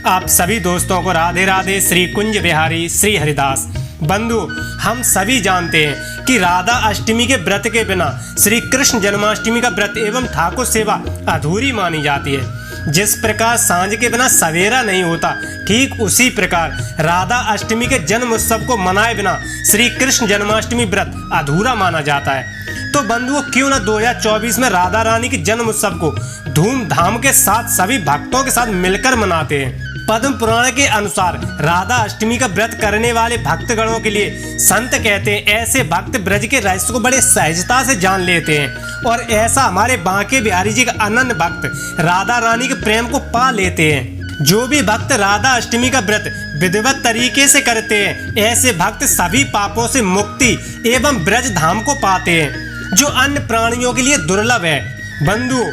आप सभी दोस्तों को राधे राधे। श्री कुंज बिहारी श्री हरिदास। बंधु, हम सभी जानते हैं कि राधा अष्टमी के व्रत के बिना श्री कृष्ण जन्माष्टमी का व्रत एवं ठाकुर सेवा अधूरी मानी जाती है। जिस प्रकार सांझ के बिना सवेरा नहीं होता, ठीक उसी प्रकार राधा अष्टमी के जन्म उत्सव को मनाए बिना श्री कृष्ण जन्माष्टमी व्रत अधूरा माना जाता है। तो बंधुओं, क्यों न 2024 में राधा रानी के जन्म उत्सव को धूमधाम के साथ सभी भक्तों के साथ मिलकर मनाते हैं। पद्म पुराण के अनुसार राधा अष्टमी का व्रत करने वाले भक्तगणों के लिए संत कहते हैं, ऐसे भक्त ब्रज के रहस्य को बड़े सहजता से जान लेते हैं और ऐसा हमारे बांके बिहारी जी का अनन्य भक्त राधा रानी के प्रेम को पा लेते हैं। जो भी भक्त राधा अष्टमी का व्रत विधिवत तरीके से करते हैं, ऐसे भक्त सभी पापों से मुक्ति एवं ब्रज धाम को पाते हैं, जो अन्य प्राणियों के लिए दुर्लभ है। बंधु,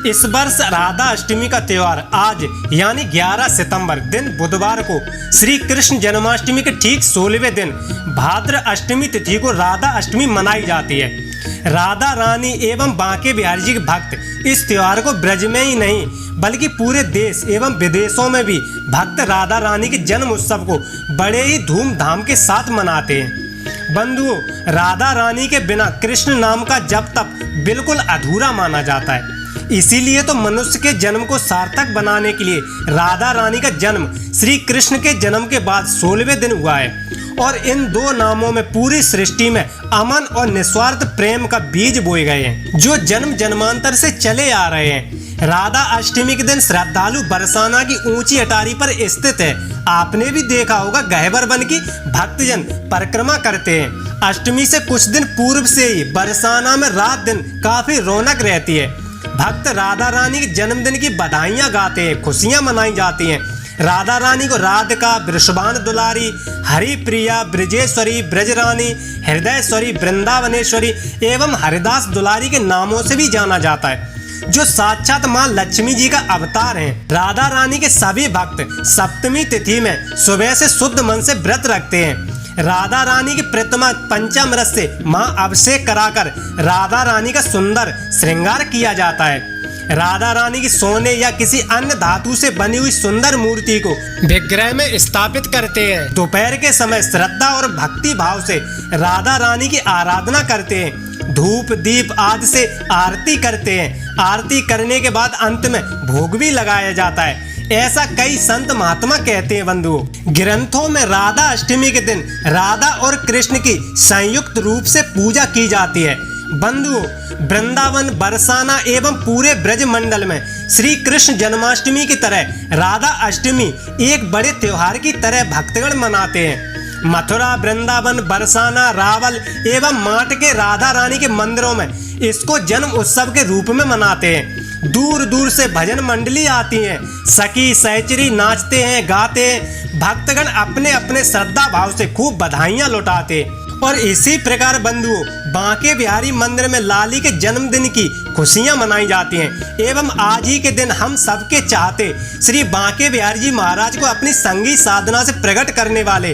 इस वर्ष राधा अष्टमी का त्योहार आज यानी 11 सितंबर दिन बुधवार को श्री कृष्ण जन्माष्टमी के ठीक 16वें दिन भाद्र अष्टमी तिथि को राधा अष्टमी मनाई जाती है। राधा रानी एवं बांके बिहारी जी के भक्त इस त्योहार को ब्रज में ही नहीं बल्कि पूरे देश एवं विदेशों में भी भक्त राधा रानी के जन्म उत्सव को बड़े ही धूमधाम के साथ मनाते हैं। बंधुओं, राधा रानी के बिना कृष्ण नाम का जप तप बिल्कुल अधूरा माना जाता है। इसीलिए तो मनुष्य के जन्म को सार्थक बनाने के लिए राधा रानी का जन्म श्री कृष्ण के जन्म के बाद 16वें दिन हुआ है और इन दो नामों में पूरी सृष्टि में अमन और निस्वार्थ प्रेम का बीज बोए गए हैं, जो जन्म जन्मांतर से चले आ रहे हैं। राधा अष्टमी के दिन श्रद्धालु बरसाना की ऊंची अटारी पर स्थित है। आपने भी देखा होगा, गहबर वन की भक्तजन परिक्रमा करते हैं। अष्टमी से कुछ दिन पूर्व से ही बरसाना में रात दिन काफी रौनक रहती है। भक्त राधा रानी के जन्मदिन की बधाइयां गाते हैं, खुशियां मनाई जाती हैं। राधा रानी को राधिका, वृषभान दुलारी, हरि प्रिया, ब्रजेश्वरी, ब्रजरानी, हृदयश्वरी, वृंदावनेश्वरी एवं हरिदास दुलारी के नामों से भी जाना जाता है, जो साक्षात मां लक्ष्मी जी का अवतार हैं। राधा रानी के सभी भक्त सप्तमी तिथि में सुबह से शुद्ध मन से व्रत रखते हैं। राधा रानी की प्रतिमा पंचामृत से महाअभिषेक कराकर राधा रानी का सुंदर श्रृंगार किया जाता है। राधा रानी की सोने या किसी अन्य धातु से बनी हुई सुंदर मूर्ति को विग्रह में स्थापित करते हैं। दोपहर के समय श्रद्धा और भक्ति भाव से राधा रानी की आराधना करते हैं। धूप दीप आदि से आरती करते हैं। आरती करने के बाद अंत में भोग भी लगाया जाता है। ऐसा कई संत महात्मा कहते हैं। बंधुओं, ग्रंथों में राधा अष्टमी के दिन राधा और कृष्ण की संयुक्त रूप से पूजा की जाती है। बंधुओं, वृंदावन, बरसाना एवं पूरे ब्रज मंडल में श्री कृष्ण जन्माष्टमी की तरह राधा अष्टमी एक बड़े त्योहार की तरह भक्तगण मनाते हैं। मथुरा, वृंदावन, बरसाना, रावल एवं माट के राधा रानी के मंदिरों में इसको जन्म उत्सव के रूप में मनाते हैं। दूर दूर से भजन मंडली आती हैं, सखी सहचरी नाचते हैं, गाते हैं। भक्तगण अपने अपने श्रद्धा भाव से खूब बधाइयां लौटाते हैं। और इसी प्रकार बंधुओं, बांके बिहारी मंदिर में लाली के जन्मदिन की खुशियां मनाई जाती हैं एवं आज ही के दिन हम सबके चाहते श्री बांके बिहारी जी महाराज को अपनी संगीत साधना से प्रकट करने वाले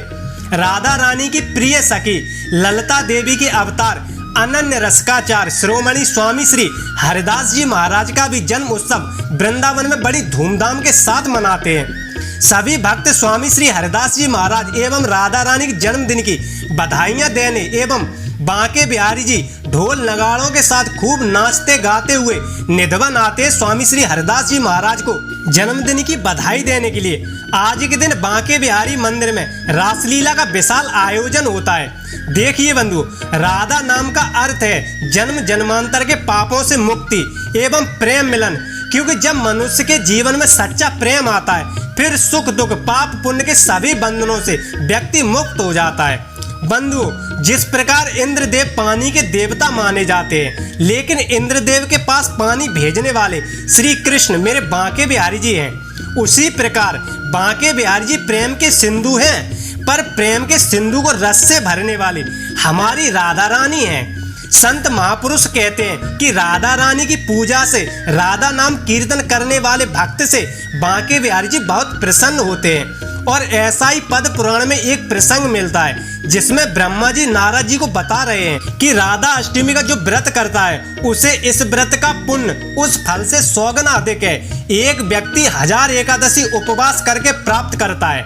राधा रानी की प्रिय सखी ललिता देवी के अवतार अनन्य रसकाचार श्रोमणी स्वामी श्री हरिदास जी महाराज का भी जन्म उत्सव वृंदावन में बड़ी धूमधाम के साथ मनाते हैं। सभी भक्त स्वामी श्री हरिदास जी महाराज एवं राधा रानी के जन्मदिन की बधाइयां देने एवं बांके बिहारी जी ढोल नगाड़ों के साथ खूब नाचते गाते हुए निधवन आते स्वामी श्री हरिदास जी महाराज को जन्मदिन की बधाई देने के लिए। आज के दिन बांके बिहारी मंदिर में रासलीला का विशाल आयोजन होता है। देखिए बंधु, राधा नाम का अर्थ है जन्म जन्मांतर के पापों से मुक्ति एवं प्रेम मिलन, क्योंकि जब मनुष्य के जीवन में सच्चा प्रेम आता है फिर सुख दुख पाप पुण्य के सभी बंधनों से व्यक्ति मुक्त हो जाता है। बंधु, जिस प्रकार इंद्रदेव पानी के देवता माने जाते हैं, लेकिन इंद्रदेव के पास पानी भेजने वाले श्री कृष्ण मेरे बांके बिहारी जी हैं, उसी प्रकार बांके बिहारी जी प्रेम के सिंधु हैं, पर प्रेम के सिंधु को रस से भरने वाली हमारी राधा रानी हैं। संत महापुरुष कहते हैं कि राधा रानी की पूजा से, राधा नाम कीर्तन करने वाले भक्त से बांके बिहारी जी बहुत प्रसन्न होते हैं। और ऐसा ही पद्म पुराण में एक प्रसंग मिलता है जिसमें ब्रह्मा जी नारद जी को बता रहे हैं कि राधा अष्टमी का जो व्रत करता है उसे इस व्रत का पुण्य उस फल से 100 गुना अधिक है। एक व्यक्ति 1000 एकादशी उपवास करके प्राप्त करता है।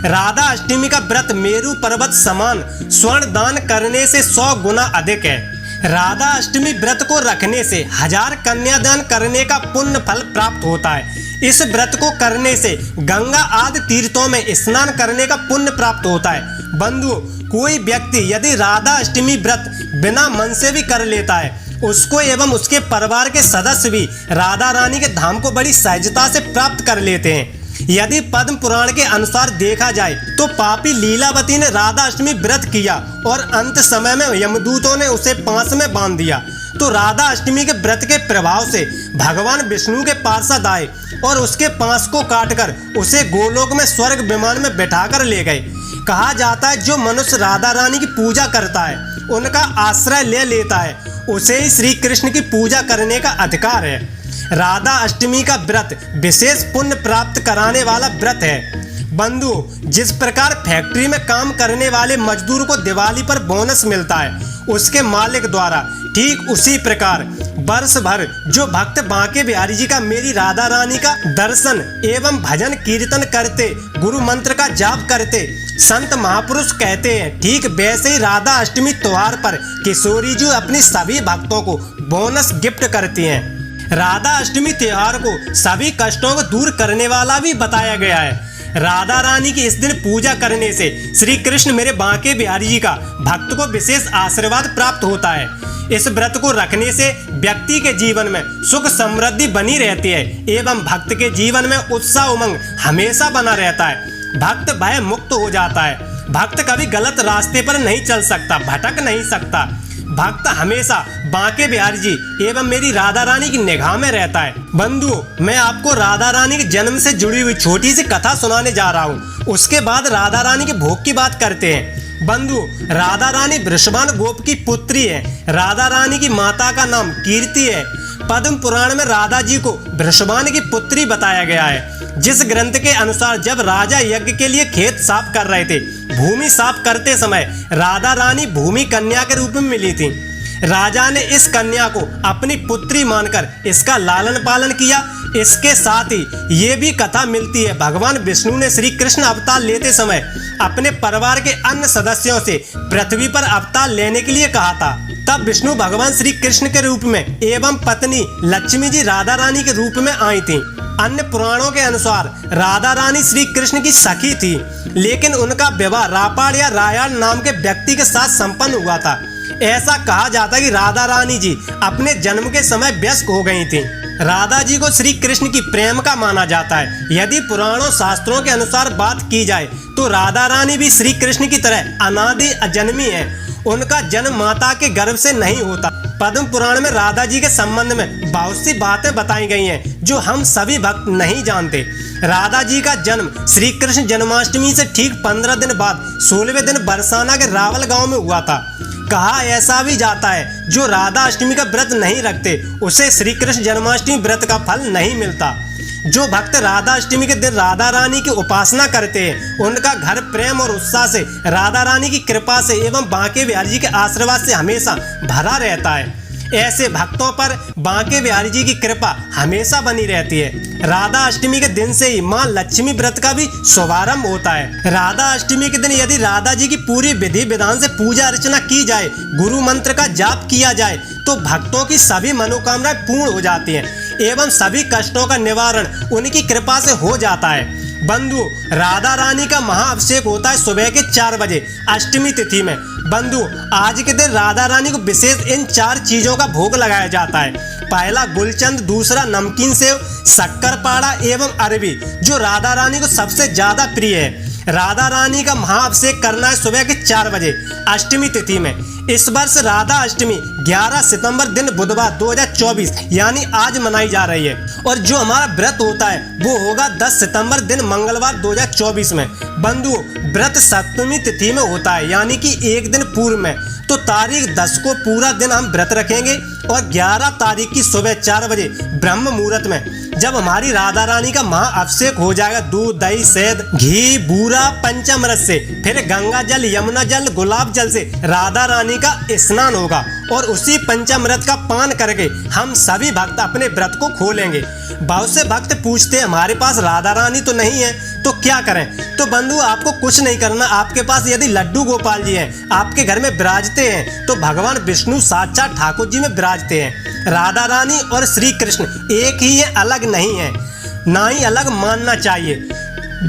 राधा अष्टमी का व्रत मेरू पर्वत समान स्वर्ण दान करने से 100 गुना अधिक है। राधा अष्टमी व्रत को रखने से 1000 कन्यादान करने का पुण्य फल प्राप्त होता है। इस व्रत को करने से गंगा आदि तीर्थों में स्नान करने का पुण्य प्राप्त होता है। बंधु, कोई व्यक्ति यदि राधा अष्टमी व्रत बिना मन से भी कर लेता है, उसको एवं उसके परिवार के सदस्य भी राधा रानी के धाम को बड़ी सहजता से प्राप्त कर लेते हैं। यदि पद्म पुराण के अनुसार देखा जाए तो पापी लीलावती ने राधा अष्टमी व्रत किया और अंत समय में यमदूतों ने उसे पास में बांध दिया, तो राधा अष्टमी के व्रत के प्रभाव से भगवान विष्णु के पार्षद आए और उसके पास को काटकर उसे गोलोक में स्वर्ग विमान में बैठाकर ले गए। कहा जाता है जो मनुष्य राधा रानी की पूजा करता है, उनका आश्रय ले लेता है, उसे ही श्री कृष्ण की पूजा करने का अधिकार है। राधा अष्टमी का व्रत विशेष पुण्य प्राप्त कराने वाला व्रत है। बंधु, जिस प्रकार फैक्ट्री में काम करने वाले मजदूर को दिवाली पर बोनस मिलता है उसके मालिक द्वारा, ठीक उसी प्रकार वर्ष भर जो भक्त बांके बिहारी जी का मेरी राधा रानी का दर्शन एवं भजन कीर्तन करते, गुरु मंत्र का जाप करते, संत महापुरुष कहते हैं ठीक वैसे ही राधा अष्टमी त्योहार पर किशोरी जी अपनी सभी भक्तों को बोनस गिफ्ट करती हैं। राधा अष्टमी त्योहार को सभी कष्टों को दूर करने वाला भी बताया गया है। राधा रानी की इस दिन पूजा करने से श्री कृष्ण मेरे बांके बिहारी जी का भक्त को विशेष आशीर्वाद प्राप्त होता है। इस व्रत को रखने से व्यक्ति के जीवन में सुख समृद्धि बनी रहती है एवं भक्त के जीवन में उत्साह उमंग हमेशा बना रहता है। भक्त भय मुक्त हो जाता है। भक्त कभी गलत रास्ते पर नहीं चल सकता, भटक नहीं सकता। भक्त हमेशा बांके बिहारी जी एवं मेरी राधा रानी की निगाह में रहता है। बंधु, मैं आपको राधा रानी के जन्म से जुड़ी हुई छोटी सी कथा सुनाने जा रहा हूँ। उसके बाद राधा रानी के भोग की बात करते हैं। बंधु, राधा रानी वृषभान गोप की पुत्री है। राधा रानी की माता का नाम कीर्ति है। पद्म पुराण में राधा जी को वृषभान की पुत्री बताया गया है। जिस ग्रंथ के अनुसार जब राजा यज्ञ के लिए खेत साफ कर रहे थे, भूमि साफ करते समय राधा रानी भूमि कन्या के रूप में मिली थी। राजा ने इस कन्या को अपनी पुत्री मानकर इसका लालन पालन किया। इसके साथ ही ये भी कथा मिलती है भगवान विष्णु ने श्री कृष्ण अवतार लेते समय अपने परिवार के अन्य सदस्यों से पृथ्वी पर अवतार लेने के लिए कहा था। तब विष्णु भगवान श्री कृष्ण के रूप में एवं पत्नी लक्ष्मी जी राधा रानी के रूप में आई थी। अन्य पुराणों के अनुसार राधा रानी श्री कृष्ण की सखी थी, लेकिन उनका विवाह रापाड़ या रायाल नाम के व्यक्ति के साथ संपन्न हुआ था। ऐसा कहा जाता है कि राधा रानी जी अपने जन्म के समय वयस्क हो गई थी। राधा जी को श्री कृष्ण की प्रेम का माना जाता है। यदि पुराणों शास्त्रों के अनुसार बात की जाए तो राधा रानी भी श्री कृष्ण की तरह अनादि अजन्मी है। उनका जन्म माता के गर्भ से नहीं होता। पद्म पुराण में राधा जी के संबंध में बहुत सी बातें बताई गई हैं जो हम सभी भक्त नहीं जानते। राधा जी का जन्म श्री कृष्ण जन्माष्टमी से ठीक 15 दिन बाद 16वें दिन बरसाना के रावल गांव में हुआ था। कहा ऐसा भी जाता है जो राधा अष्टमी का व्रत नहीं रखते उसे श्री कृष्ण जन्माष्टमी व्रत का फल नहीं मिलता। जो भक्त राधा अष्टमी के दिन राधा रानी की उपासना करते हैं उनका घर प्रेम और उत्साह से राधा रानी की कृपा से एवं बांके बिहारी जी के आशीर्वाद से हमेशा भरा रहता है। ऐसे भक्तों पर बांके बिहारी जी की कृपा हमेशा बनी रहती है। राधा अष्टमी के दिन से ही माँ लक्ष्मी व्रत का भी शुभारंभ होता है। राधा अष्टमी के दिन यदि राधा जी की पूरी विधि विधान से पूजा अर्चना की जाए, गुरु मंत्र का जाप किया जाए तो भक्तों की सभी मनोकामनाएं पूर्ण हो जाती हैं एवं सभी कष्टों का निवारण उनकी कृपा से हो जाता है। बंधु, राधा रानी का महाअभिषेक होता है सुबह के 4 बजे अष्टमी तिथि में। बंधु, आज के दिन राधा रानी को विशेष इन 4 चीजों का भोग लगाया जाता है। पहला गुलचंद, दूसरा नमकीन सेव, शक्कर पाड़ा एवं अरबी जो राधा रानी को सबसे ज्यादा प्रिय है। राधा रानी का महाअभिषेक करना है सुबह के 4 बजे अष्टमी तिथि में। इस वर्ष राधा अष्टमी 11 सितंबर दिन बुधवार 2024 यानी आज मनाई जा रही है और जो हमारा व्रत होता है वो होगा 10 सितंबर दिन मंगलवार 2024 में। बंधु, व्रत सप्तमी तिथि में होता है, यानी कि एक दिन पूर्व में। तो तारीख 10 को पूरा दिन हम व्रत रखेंगे और 11 तारीख की सुबह 4 बजे ब्रह्म मुहूर्त में जब हमारी राधा रानी का महाअभिषेक हो जाएगा दूध दही शहद घी बूरा पंचामृत से, फिर गंगा जल यमुना जल गुलाब जल से राधा रानी का स्नान होगा और उसी पंचामृत का पान करके हम सभी भक्त अपने व्रत को खोलेंगे। बहुत से भक्त पूछते हैं हमारे पास राधा रानी तो नहीं है तो क्या करें। तो बंधु आपको कुछ नहीं करना, आपके पास यदि लड्डू गोपाल जी हैं आपके घर में विराजते हैं तो भगवान विष्णु साक्षात ठाकुर जी में विराजते हैं। राधा रानी और श्री कृष्ण एक ही है, अलग नहीं है, ना ही अलग मानना चाहिए।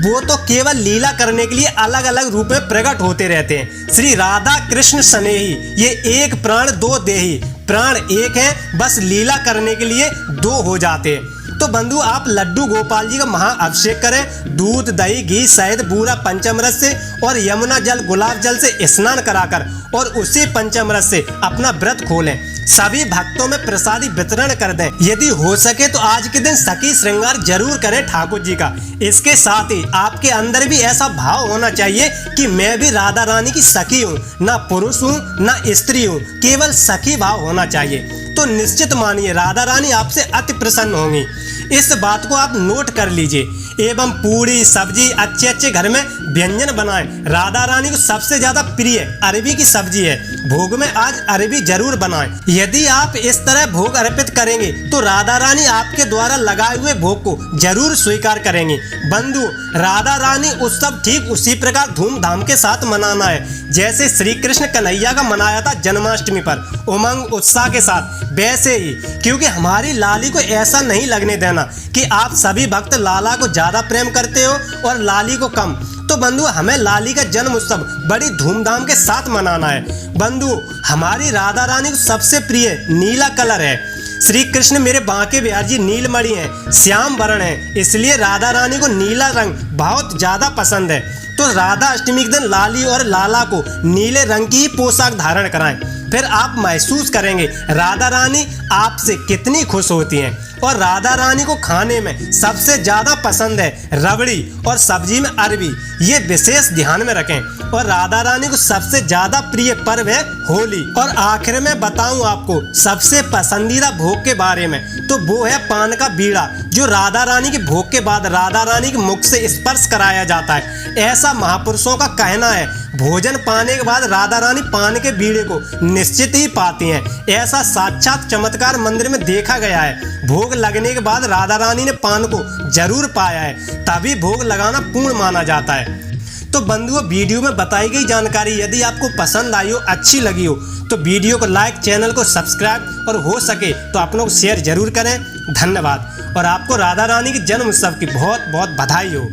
वो तो केवल लीला करने के लिए अलग अलग रूप में प्रकट होते रहते हैं। श्री राधा कृष्ण स्नेही, ये एक प्राण दो देही, प्राण एक है, बस लीला करने के लिए दो हो जाते हैं। तो बंधु आप लड्डू गोपाल जी का महाअभिषेक करें दूध दही घी शहद बूरा पंचामृत से और यमुना जल गुलाब जल से स्नान कराकर और उसी पंचामृत से अपना व्रत खोलें। सभी भक्तों में प्रसादी वितरण कर दें। यदि हो सके तो आज के दिन सखी श्रृंगार जरूर करें ठाकुर जी का। इसके साथ ही आपके अंदर भी ऐसा भाव होना चाहिए कि मैं भी राधा रानी की सखी हूँ, ना पुरुष हूँ ना स्त्री हूँ, केवल सखी भाव होना चाहिए। तो निश्चित मानिए राधा रानी आपसे अति प्रसन्न होंगी। इस बात को आप नोट कर लीजिए। एवं पूड़ी सब्जी अच्छे अच्छे घर में व्यंजन बनाएं। राधा रानी को सबसे ज्यादा प्रिय अरबी की सब्जी है, भोग में आज अरबी जरूर बनाएं। यदि आप इस तरह भोग अर्पित करेंगे तो राधा रानी आपके द्वारा लगाए हुए भोग को जरूर स्वीकार करेंगी। बंधु राधा रानी उत्सव ठीक उसी प्रकार धूमधाम के साथ मनाना है जैसे श्री कृष्ण कन्हैया का मनाया था जन्माष्टमी पर उमंग उत्साह के साथ, वैसे ही। क्योंकि हमारी लाली को ऐसा नहीं लगने देना कि आप सभी भक्त लाला को ज्यादा प्रेम करते हो और लाली को कम। तो बंधु हमें लाली का जन्म उत्सव बड़ी धूमधाम के साथ मनाना है। बंधु हमारी राधा रानी को सबसे प्रिय नीला कलर है। श्री कृष्ण मेरे बांके बिहार जी नीलमणि हैं, श्याम वर्ण है, इसलिए राधा रानी को नीला रंग बहुत ज्यादा पसंद है। तो राधा अष्टमी के दिन लाली और लाला को नीले रंग की ही पोशाक धारण कराएं, फिर आप महसूस करेंगे राधा रानी आपसे कितनी खुश होती हैं। और राधा रानी को खाने में सबसे ज्यादा पसंद है रबड़ी और सब्जी में अरबी, ये विशेष ध्यान में रखें। और राधा रानी को सबसे ज्यादा प्रिय पर्व है होली। और आखिर में बताऊं आपको सबसे पसंदीदा भोग के बारे में, तो वो है पान का बीड़ा, जो राधा रानी के भोग के बाद राधा रानी के मुख से स्पर्श कराया जाता है। ऐसा महापुरुषों का कहना है, भोजन पाने के बाद राधा रानी पान के बीड़े को निश्चित ही पाती हैं। ऐसा साक्षात चमत्कार मंदिर में देखा गया है। भोग लगने के बाद राधा रानी ने पान को जरूर पाया है, तभी भोग लगाना पूर्ण माना जाता है। तो बंधुओं वीडियो में बताई गई जानकारी यदि आपको पसंद आई हो, अच्छी लगी हो, तो वीडियो को लाइक, चैनल को सब्सक्राइब और हो सके तो आप लोग शेयर जरूर करें। धन्यवाद। और आपको राधा रानी के जन्म उत्सव की बहुत बहुत बधाई हो।